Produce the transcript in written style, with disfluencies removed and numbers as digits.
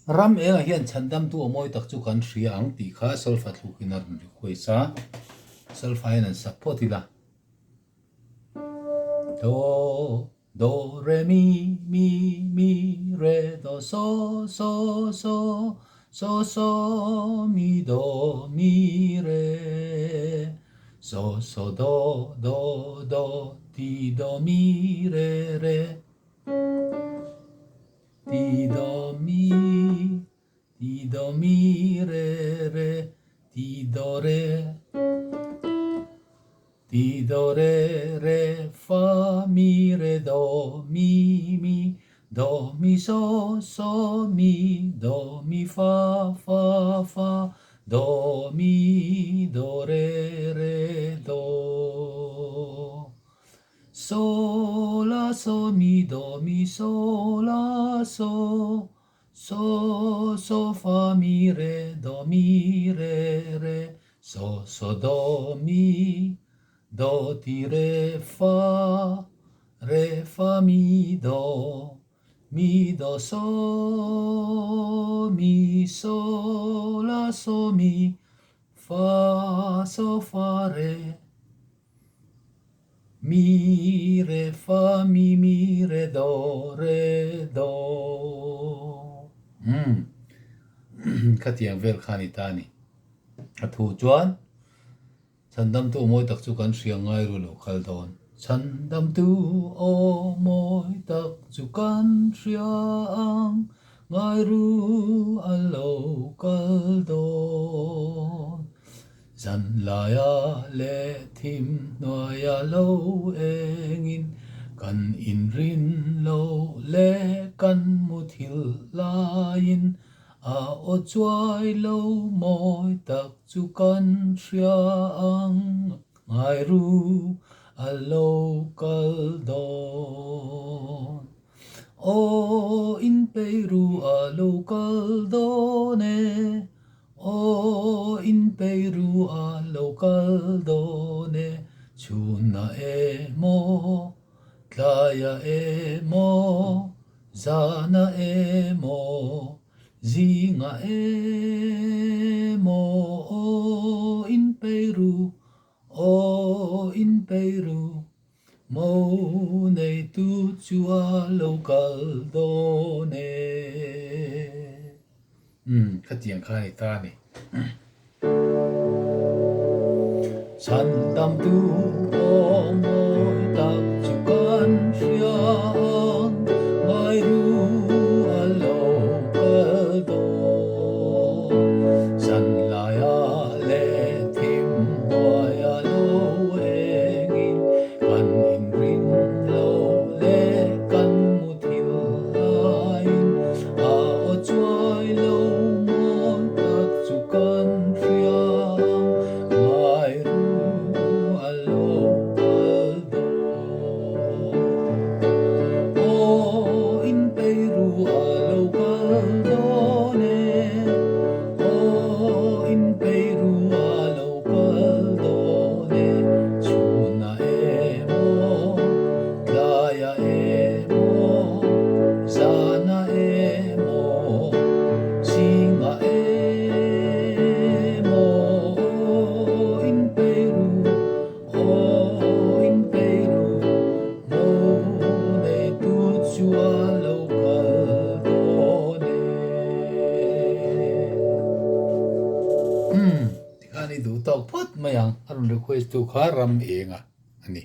Ramenga hian Chhandamtu amoi tak chu kan hria ang ti kha Solfa thlûk in a request a Solfa hian an support ila do re mi re do so mi do mi re so do ti do mi re ti do mi re ti do re fa mi re do mi so mi do mi fa do mi do re do la so mi do mi la so fa mi re do mi re so do mi do ti re fa mi do so la so mi fa so fa re mi re fa mi re do khát tiếng vel khani tani a thu chuan Chhandamtu moi tak chu kan hria ngai ru lo khal don Chhandamtu o moi tak chu kan hria ang ngai ru a lo kal don zan laya le thim noya lo engin kan in rin lo le kan mu thil lain a o chuai lo moi tak chu kan hria ang ngai ru a lo kal don o in pe ru a lo kal don o in pe ru a lo kal don chuna mo tlaya mo zana mo zinga mo o in Peru mo nei tu chua local done khát tiếng khai ta này Chhandamtu o moi tak chu kan hria ang ngai ru a lo kal don zan laya le thim noya lo engin kan in rin lo le kan mu thil lain a o chuai lo moi tak chu kan hria ngai ru a lo kal don o in Peru a lo kal don o in Peru a lo kal don chuna mo tlaya mo zana mo singa mo in Peru mo nei tu chua lo kal don tikani du tok phot mayang arun request tu kha ram enga ani